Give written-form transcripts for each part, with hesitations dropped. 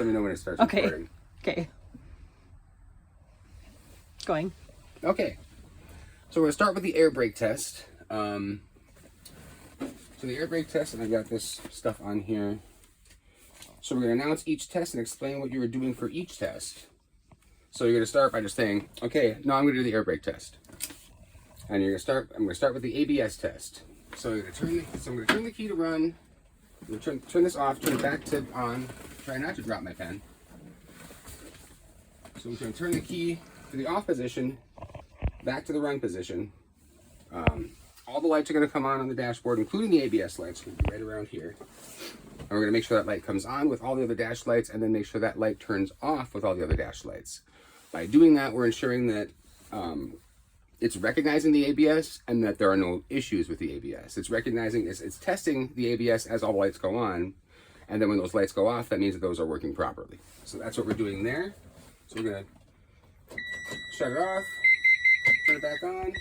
Let me know when it starts Okay. recording. Okay. Going. Okay. So we're going to start with the air brake test. So the air brake test, and I got this stuff on here. So we're going to announce each test and explain what you were doing for each test. So you're going to start by just saying, okay, now I'm going to do the air brake test. And you're going to start, I'm going to start with the ABS test. So I'm going to turn the key to run. I'm going to turn this off, turn it back to on. Try not to drop my pen. So I'm going to turn the key to the off position, back to the run position. All the lights are going to come on the dashboard, including the ABS lights, going to be right around here. And we're going to make sure that light comes on with all the other dash lights, and then make sure that light turns off with all the other dash lights. By doing that, we're ensuring that it's recognizing the ABS and that there are no issues with the ABS. It's recognizing, it's testing the ABS as all the lights go on, and then when those lights go off, that means that those are working properly. So that's what we're doing there. So we're going to shut it off, turn it back on.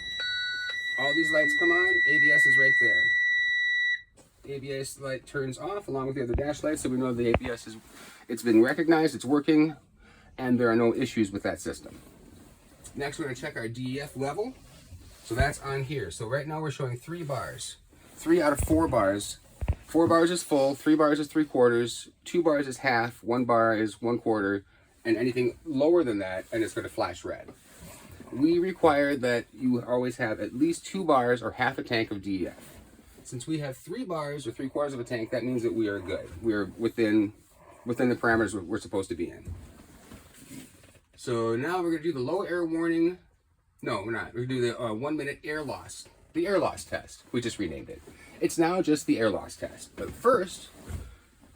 All these lights come on, ABS is right there. The ABS light turns off along with the other dash lights, so we know the ABS it's been recognized, it's working, and there are no issues with that system. Next, we're going to check our DEF level. So that's on here. So right now we're showing 3 bars. 3 out of 4 bars. 4 bars is full, 3 bars is 3/4, 2 bars is half, 1 bar is 1/4, and anything lower than that, and it's going to flash red. We require that you always have at least 2 bars or half a tank of DEF. Since we have 3 bars or 3/4 of a tank, that means that we are good. We're within the parameters we're supposed to be in. So now we're going to do the low air warning. No, we're not. We're going to do the 1 minute air loss. The air loss test. We just renamed it. It's now just the air loss test. But first,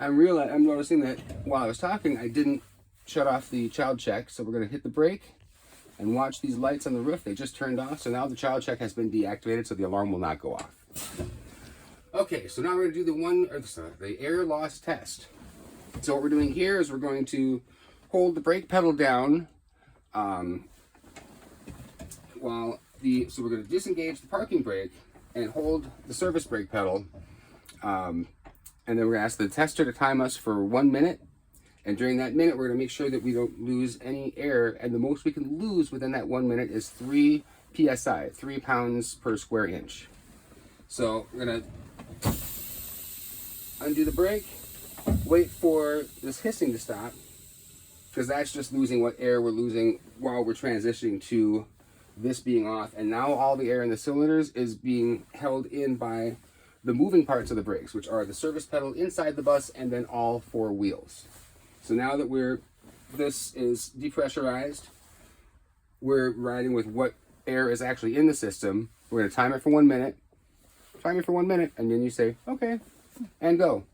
I'm noticing that while I was talking, I didn't shut off the child check. So we're going to hit the brake and watch these lights on the roof. They just turned off. So now the child check has been deactivated, so the alarm will not go off. Okay, so now we're going to do the air loss test. So what we're doing here is we're going to hold the brake pedal down so we're going to disengage the parking brake and hold the service brake pedal, and then we're going to ask the tester to time us for 1 minute, and during that minute we're going to make sure that we don't lose any air, and the most we can lose within that 1 minute is 3 psi, 3 pounds per square inch. So we're going to undo the brake, wait for this hissing to stop, because that's just losing what air we're losing while we're transitioning to this being off. And now all the air in the cylinders is being held in by the moving parts of the brakes, which are the service pedal inside the bus and then all 4 wheels. So now that this is depressurized, we're riding with what air is actually in the system. We're going to time it for 1 minute. Time it for 1 minute, and then you say, okay, and go.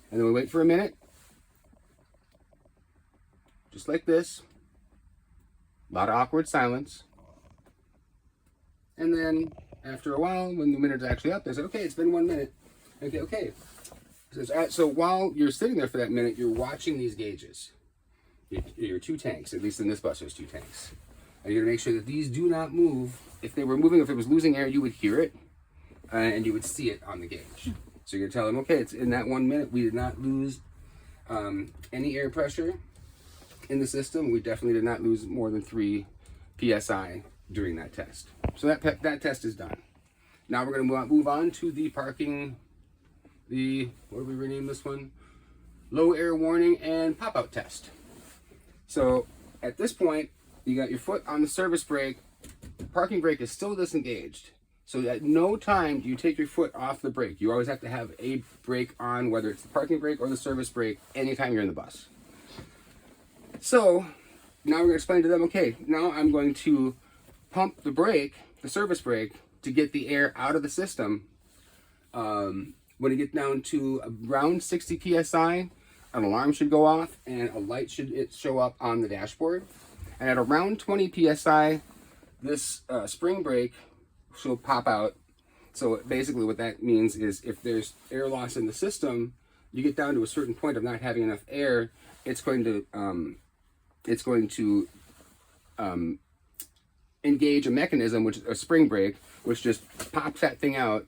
And then we wait for a minute. Just like this. A lot of awkward silence. And then after a while, when the minute's actually up, they say, okay, it's been 1 minute. Okay. So while you're sitting there for that minute, you're watching these gauges. Your 2 tanks, at least in this bus, there's 2 tanks. And you're going to make sure that these do not move. If they were moving, if it was losing air, you would hear it, and you would see it on the gauge. So you're going to tell them, okay, it's in that 1 minute, we did not lose any air pressure in the system. We definitely did not lose more than 3 psi during that test. So that test is done. Now we're going to move on to the parking, what do we rename this one? Low air warning and pop-out test. So at this point, you got your foot on the service brake. The parking brake is still disengaged. So at no time do you take your foot off the brake. You always have to have a brake on, whether it's the parking brake or the service brake, anytime you're in the bus. So now we're going to explain to them, okay, now I'm going to pump the brake, the service brake, to get the air out of the system. When you get down to around 60 psi, an alarm should go off and a light should show up on the dashboard. And at around 20 psi, this spring brake should pop out. So basically what that means is if there's air loss in the system, you get down to a certain point of not having enough air, it's going to engage a mechanism, which is a spring brake, which just pops that thing out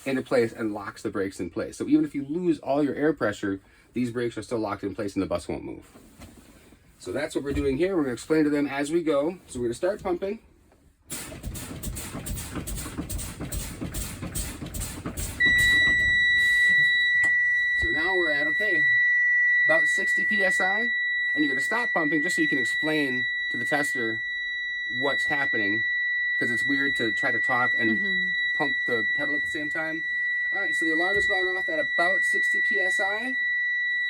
into place and locks the brakes in place. So even if you lose all your air pressure, these brakes are still locked in place and the bus won't move. So that's what we're doing here. We're going to explain to them as we go. So we're going to start pumping. So now we're at, okay, about 60 PSI. And you're going to stop pumping just so you can explain to the tester what's happening. Because it's weird to try to talk and pump the pedal at the same time. All right, so the alarm has gone off at about 60 PSI.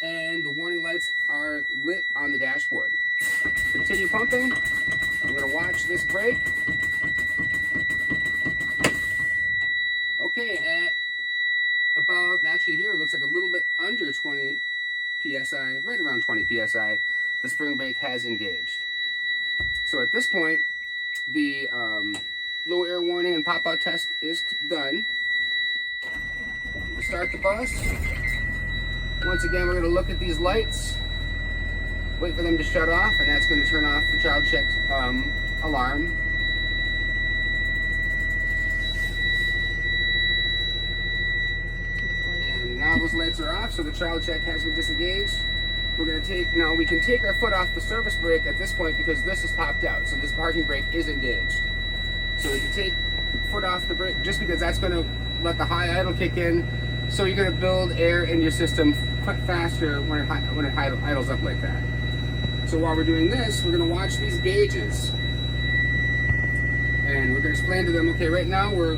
And the warning lights are lit on the dashboard. Continue pumping. I'm going to watch this brake. Okay, at about, actually here it looks like a little bit under 20 PSI, right around 20 PSI, the spring brake has engaged. So at this point, the low air warning and pop-out test is done. We'll start the bus. Once again, we're going to look at these lights, wait for them to shut off, and that's going to turn off the child check alarm. And now those lights are off, so the child check has been disengaged. We're going to take, now we can take our foot off the service brake at this point because this is popped out, so this parking brake is engaged. So we can take the foot off the brake just because that's going to let the high idle kick in. So you're going to build air in your system quite faster when it idles up like that. So while we're doing this, we're going to watch these gauges. And we're going to explain to them, okay, right now we're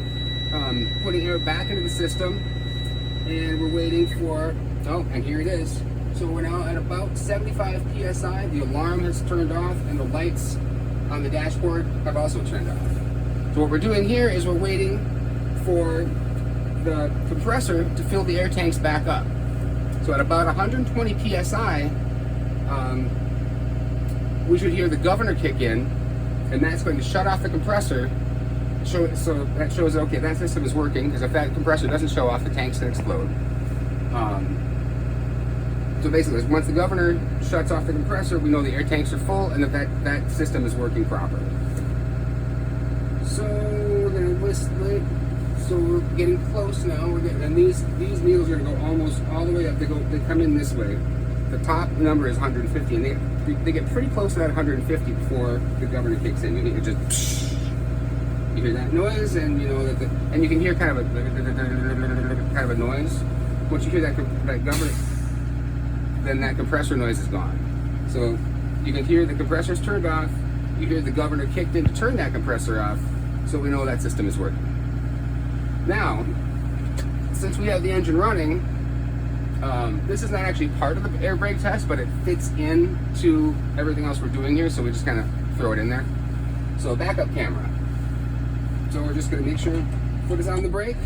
putting air back into the system. And we're waiting for, oh, and here it is. So we're now at about 75 PSI. The alarm has turned off and the lights on the dashboard have also turned off. So what we're doing here is we're waiting for the compressor to fill the air tanks back up. So at about 120 PSI, we should hear the governor kick in, and that's going to shut off the compressor. So that shows that, okay, that system is working, because if that compressor doesn't show off, the tank's going to explode. So basically, once the governor shuts off the compressor, we know the air tanks are full and that system is working properly. So we're going to list it. So we're getting close now. And these needles are going to go almost all the way up. They come in this way. The top number is 150, and they get pretty close to that 150 before the governor kicks in. You just you hear that noise, and you know that and you can hear kind of a noise. Once you hear that governor, then that compressor noise is gone. So you can hear the compressor's turned off. You hear the governor kicked in to turn that compressor off. So we know that system is working. Now, since we have the engine running, this is not actually part of the air brake test, but it fits into everything else we're doing here, so we just kind of throw it in there. So backup camera. So we're just going to make sure foot is on the brake,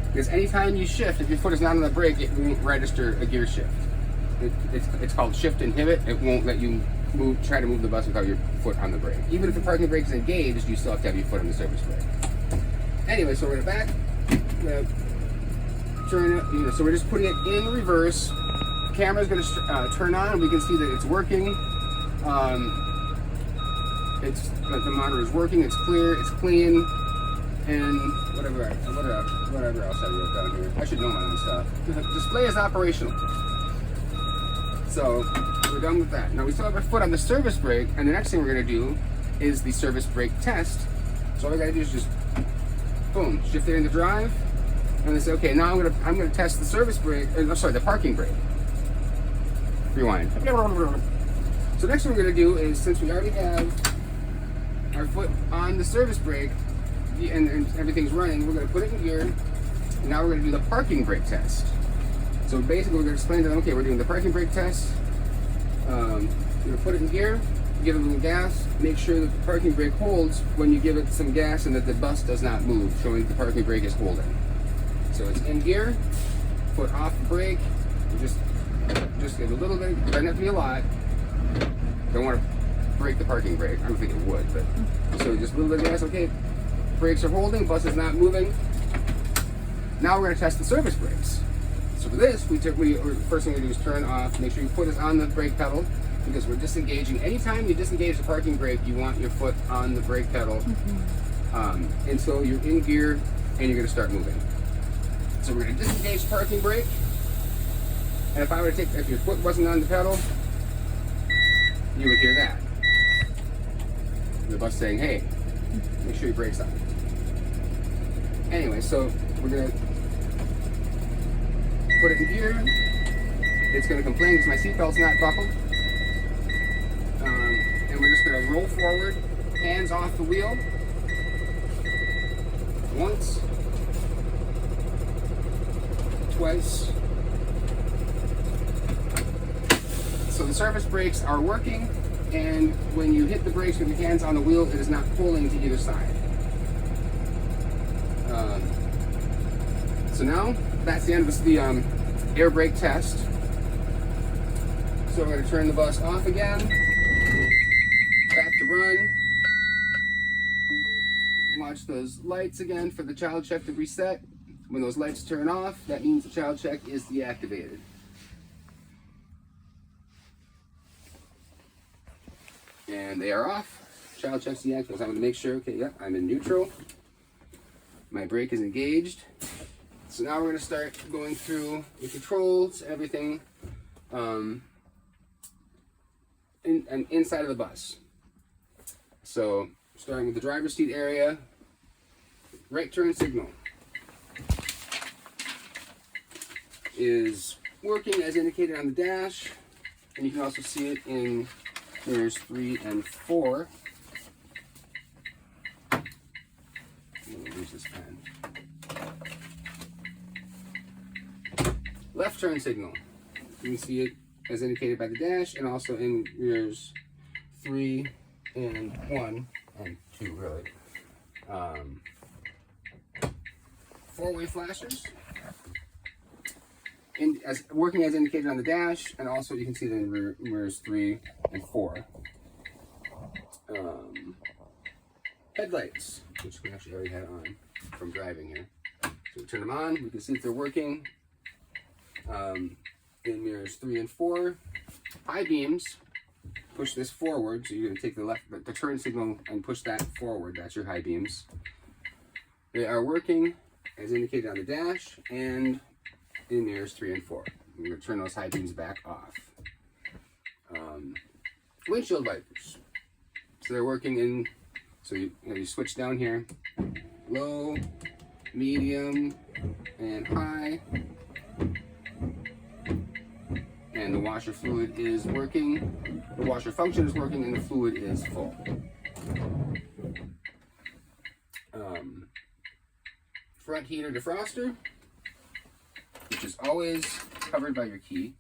because anytime you shift, if your foot is not on the brake, it won't register a gear shift. It's called shift inhibit. It won't let you try to move the bus without your foot on the brake. Even if the parking brake is engaged, you still have to have your foot on the service brake. Anyway, so we're going to back, turn it, so we're just putting it in reverse. The camera's going to turn on. We can see that it's working. The monitor is working. It's clear. It's clean. And whatever else I wrote down here. I should know my own stuff. Display is operational. So we're done with that. Now we still have our foot on the service brake, and the next thing we're going to do is the service brake test. So all we got to do is just boom, shift it into drive, and they say, okay, now I'm gonna test the service brake, the parking brake. Rewind. So next thing we're gonna do is, since we already have our foot on the service brake and everything's running, we're gonna put it in gear, and now we're gonna do the parking brake test. So basically, we're gonna explain to them, okay, we're doing the parking brake test. We're gonna put it in gear, give it a little gas, make sure that the parking brake holds when you give it some gas and that the bus does not move, showing the parking brake is holding. So it's in gear, foot off the brake, just give a little bit, doesn't have to be a lot. Don't want to break the parking brake, I don't think it would, but so just a little bit of gas, okay, brakes are holding, bus is not moving. Now we're going to test the service brakes. So for this, first thing we do is turn off, make sure your foot is on the brake pedal, because we're disengaging. Anytime you disengage the parking brake, you want your foot on the brake pedal until you're in gear and you're going to start moving. So we're going to disengage the parking brake, and if your foot wasn't on the pedal, you would hear that. The bus saying, hey, make sure your brake's on. Anyway, so we're gonna put it in gear. It's gonna complain because my seatbelt's not buckled. And we're just gonna roll forward, hands off the wheel. Once, twice. So the surface brakes are working, and when you hit the brakes with your hands on the wheel, it is not pulling to either side. So now, that's the end of the air brake test. So we're going to turn the bus off again, back to run. Watch those lights again for the child check to reset. When those lights turn off, that means the child check is deactivated. And they are off. Child check's deactivated. So I'm going to make sure, okay, yep, I'm in neutral. My brake is engaged. So now we're going to start going through the controls, everything inside of the bus. So starting with the driver's seat area, right turn signal is working as indicated on the dash, and you can also see it in mirrors 3 and 4. I'm going to lose this pen. Left turn signal. You can see it as indicated by the dash, and also in mirrors 3 and 1 and 2, really. Four-way flashers, working as indicated on the dash, and also you can see it in mirrors 3 and 4. Headlights, which we actually already had on from driving here. So we turn them on, we can see if they're working. In mirrors 3 and 4, high beams, push this forward, so you're going to take the turn signal and push that forward. That's your high beams. They are working as indicated on the dash and in mirrors 3 and 4. We're going to turn those high beams back off. Windshield wipers, so they're working in. So you switch down here, low, medium, and high. And the washer fluid is working, the washer function is working, and the fluid is full. Front heater defroster, which is always covered by your key.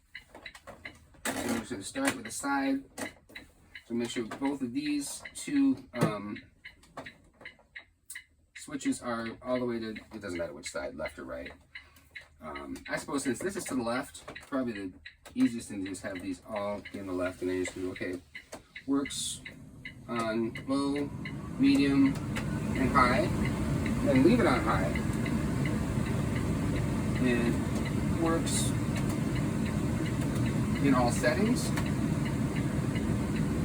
And we're just going to start with the side. So make sure both of these two switches are all the way to, it doesn't matter which side, left or right. I suppose since this is to the left, probably the easiest thing to do is have these all be on the left, and then you just do, okay, works on low, medium, and high, and leave it on high. And works in all settings,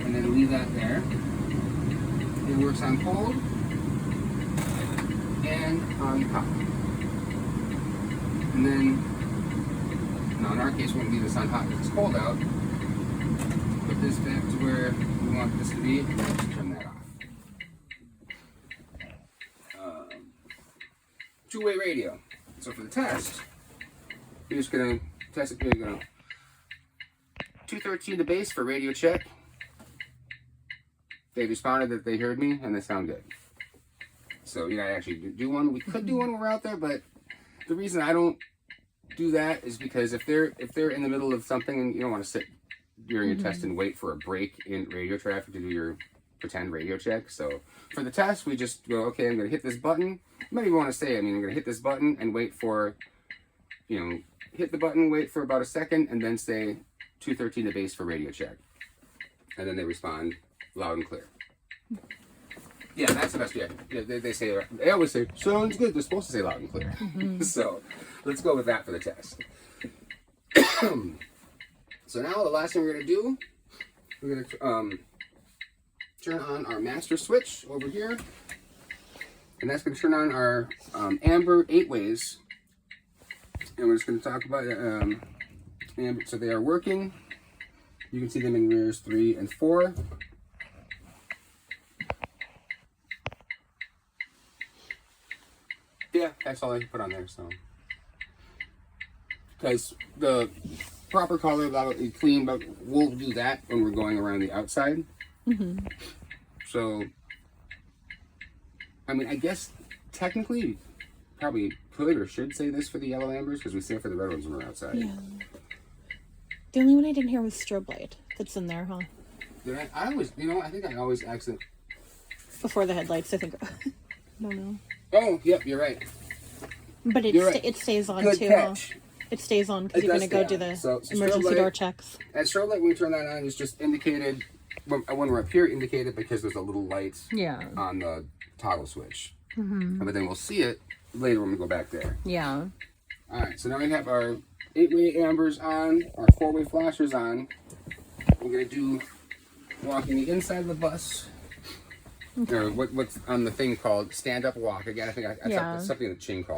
and then leave that there. It works on cold and on hot. And then, now in our case, we're going to leave this on hot because it's cold out. Put this back to where we want this to be, and then just turn that off. Two-way radio. So for the test, we're just going to test it. We're going to 213 the base for radio check. They responded that they heard me, and they sound good. So, you know, I actually do one. We could do one when we're out there, but the reason I don't do that is because if they're in the middle of something and you don't want to sit during your test and wait for a break in radio traffic to do your pretend radio check. So for the test, we just go, okay, I'm going to hit this button. You might even want to say, I'm going to hit this button and wait for, hit the button, wait for about a second, and then say 213 the base for radio check. And then they respond loud and clear. Yeah, that's the best. Yeah, they always say, sounds good. They're supposed to say loud and clear. So let's go with that for the test. So now the last thing we're going to do, we're going to turn on our master switch over here. And that's going to turn on our amber 8-ways. And we're just going to talk about amber. So they are working You can see them in rears 3 and 4. Yeah, that's all I put on there, so. Because the proper color, that'll be clean, but we'll do that when we're going around the outside. Mm-hmm. So, I mean, I guess technically probably could or should say this for the yellow ambers because we say it for the red ones when we're outside. Yeah. The only one I didn't hear was strobe light that's in there, huh? Did I always, you know, I think I always accident. Before the headlights, I think. I don't know. Oh, yep, you're right. But it, You're right. It stays on Good too. catch. It stays on because It you're going to does go stay do on. the So emergency strobe door light- checks. And strobe light, when we turn that on, is just indicated, when we're up here, indicated because there's a little light Yeah. on the toggle switch. Mm-hmm. But then we'll see it later when we go back there. Yeah. Alright, so now we have our 8-way ambers on, our 4-way flashers on. We're going to do walking the inside of the bus. Okay. Or what's on the thing called stand-up walk. Again, I think I Yeah. that's something that Ching called it.